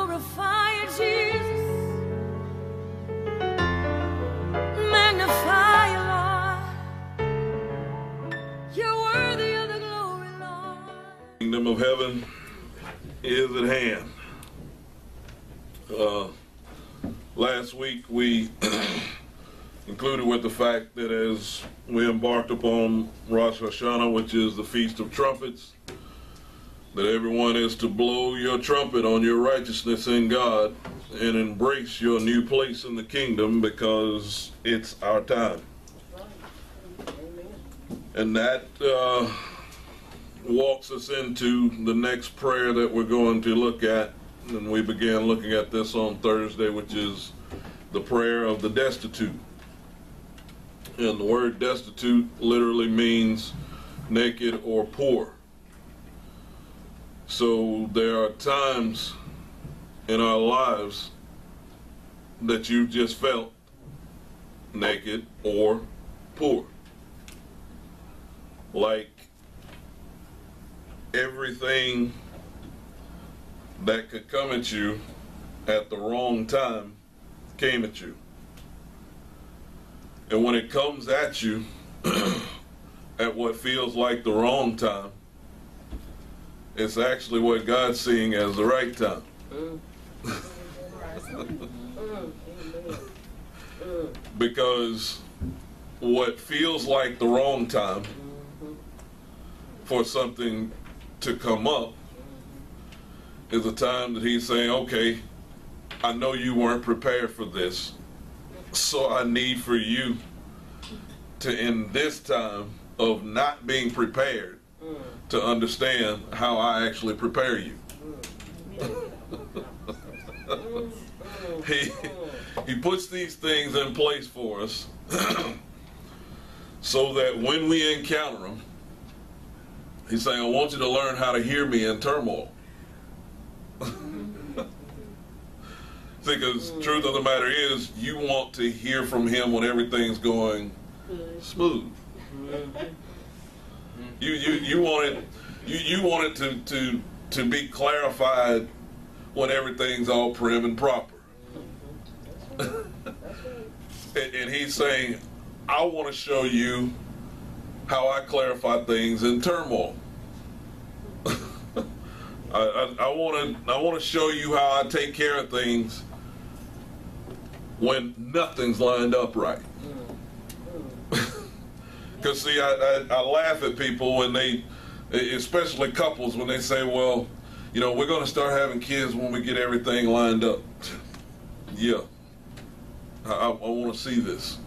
glorify you, Jesus. Magnify you, Lord. You're worthy of the glory, Lord. The kingdom of heaven is at hand. Last week we concluded with the fact that as we embarked upon Rosh Hashanah, which is the Feast of Trumpets, that everyone is to blow your trumpet on your righteousness in God and embrace your new place in the kingdom, because it's our time. And that walks us into the next prayer that we're going to look at. And we began looking at this on Thursday, which is the prayer of the destitute. And the word destitute literally means naked or poor. So there are times in our lives that you just felt naked or poor. Like everything that could come at you at the wrong time came at you. And when it comes at you at what feels like the wrong time, it's actually what God's seeing as the right time. Because what feels like the wrong time for something to come up is a time that he's saying, okay, I know you weren't prepared for this, so I need for you to, in this time of not being prepared, to understand how I actually prepare you. He puts these things in place for us so that when we encounter them, he's saying, I want you to learn how to hear me in turmoil. Because the truth of the matter is, you want to hear from him when everything's going smooth. You want it to be clarified when everything's all prim and proper. And he's saying, I want to show you how I clarify things in turmoil. I want to show you how I take care of things when nothing's lined up right. Because see, I laugh at people when they, especially couples, when they say, well, you know, we're going to start having kids when we get everything lined up. Yeah, I want to see this.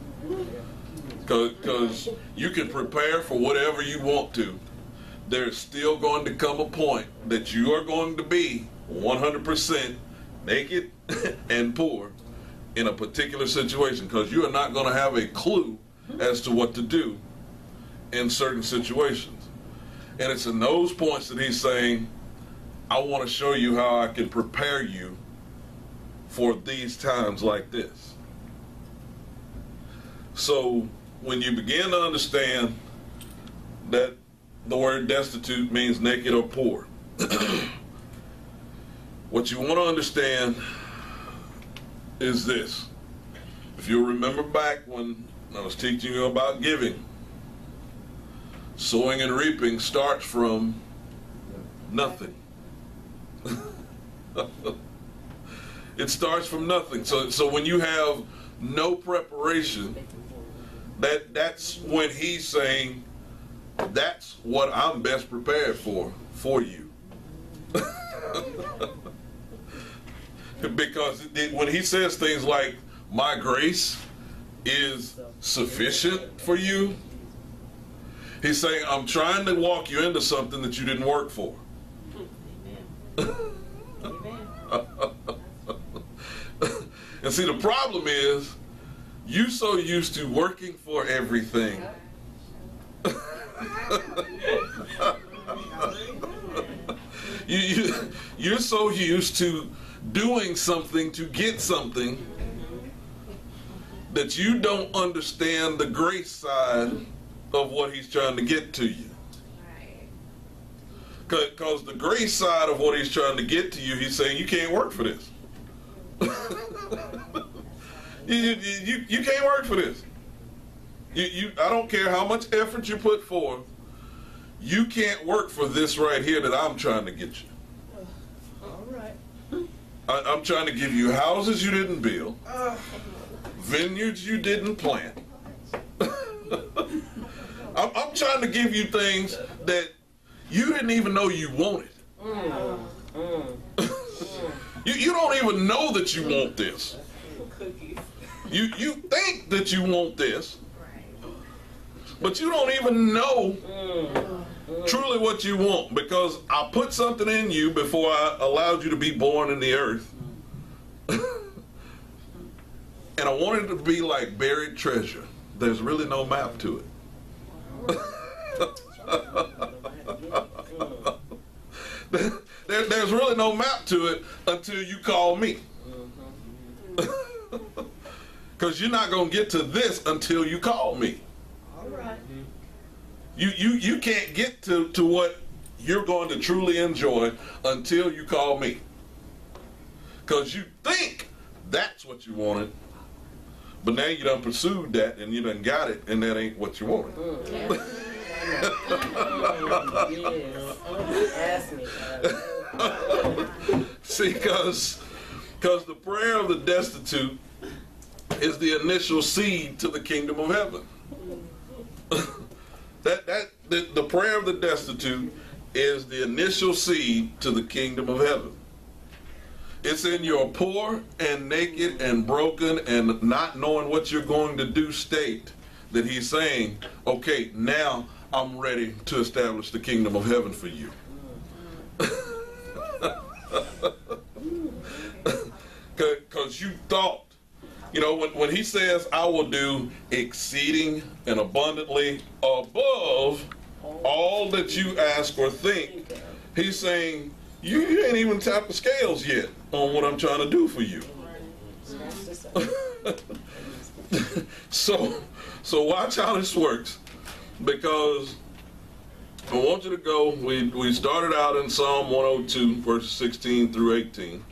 Because you can prepare for whatever you want to. There's still going to come a point that you are going to be 100% naked and poor in a particular situation, because you are not going to have a clue as to what to do in certain situations. And it's in those points that he's saying, I want to show you how I can prepare you for these times like this. So when you begin to understand that the word destitute means naked or poor, what you want to understand is this. If you remember back when I was teaching you about giving, sowing and reaping starts from nothing. It starts from nothing. So when you have no preparation, that's when he's saying, that's what I'm best prepared for you. Because when he says things like, my grace is sufficient for you, he's saying, I'm trying to walk you into something that you didn't work for. And see, the problem is, you so used to working for everything. You're so used to doing something to get something that you don't understand the grace side of what he's trying to get to you. Because the grace side of what he's trying to get to you, he's saying you can't work for this. you can't work for this. I don't care how much effort you put forth, you can't work for this right here that I'm trying to get you. All right. I'm trying to give you houses you didn't build, vineyards you didn't plant. I'm trying to give you things that you didn't even know you wanted. You don't even know that you want this. You think that you want this, but you don't even know truly what you want, because I put something in you before I allowed you to be born in the earth. And I wanted it to be like buried treasure. There's really no map to it. There's really no map to it until you call me. Because you're not going to get to this until you call me. All right. You can't get to what you're going to truly enjoy until you call me. Because you think that's what you wanted, but now you done pursued that and you done got it, and that ain't what you wanted. See, because the prayer of the destitute is the initial seed to the kingdom of heaven. The prayer of the destitute is the initial seed to the kingdom of heaven. It's in your poor and naked and broken and not knowing what you're going to do state that he's saying, okay, now I'm ready to establish the kingdom of heaven for you. Because you thought, when he says, I will do exceeding and abundantly above all that you ask or think, he's saying, you ain't even tapped the scales yet on what I'm trying to do for you. So watch how this works, because I want you to go, we started out in Psalm 102, verses 16 through 18.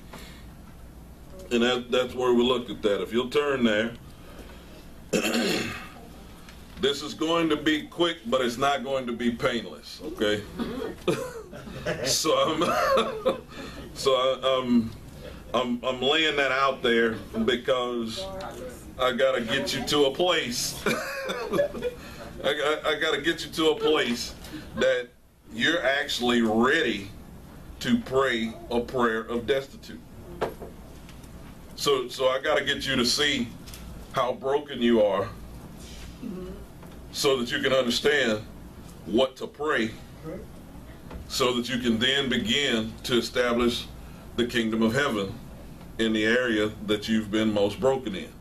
And that's where we looked at that. If you'll turn there, this is going to be quick, but it's not going to be painless, okay? I'm laying that out there because I gotta get you to a place. I gotta get you to a place that you're actually ready to pray a prayer of destitute. So I got to get you to see how broken you are, so that you can understand what to pray, so that you can then begin to establish the kingdom of heaven in the area that you've been most broken in.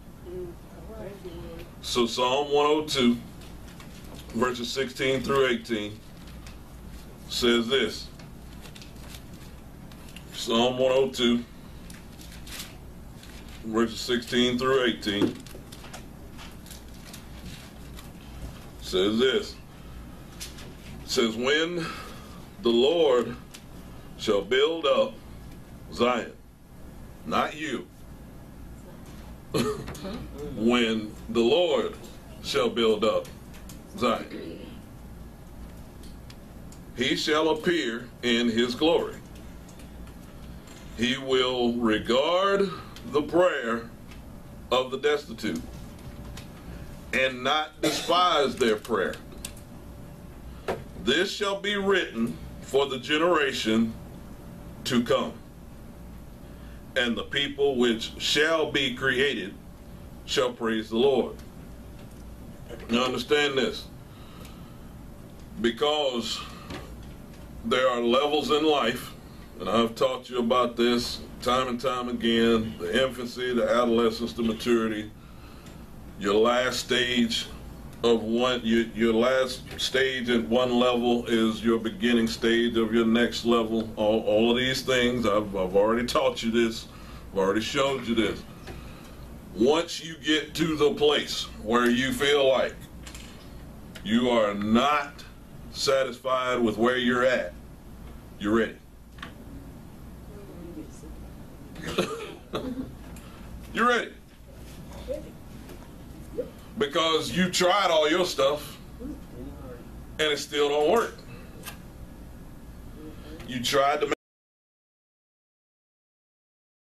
So Psalm 102, verses 16 through 18 says this. Psalm 102, verses 16 through 18 says this. It says, when the Lord shall build up Zion, not you. When the Lord shall build up Zion, he shall appear in his glory. He will regard the prayer of the destitute and not despise their prayer. This shall be written for the generation to come, and the people which shall be created shall praise the Lord. Now understand this, because there are levels in life, and I've taught you about this time and time again, the infancy, the adolescence, the maturity, your last stage of your last stage at one level is your beginning stage of your next level. All of these things, I've already taught you this, I've already showed you this. Once you get to the place where you feel like you are not satisfied with where you're at, You're ready. You're ready. Because you tried all your stuff and it still don't work. You tried to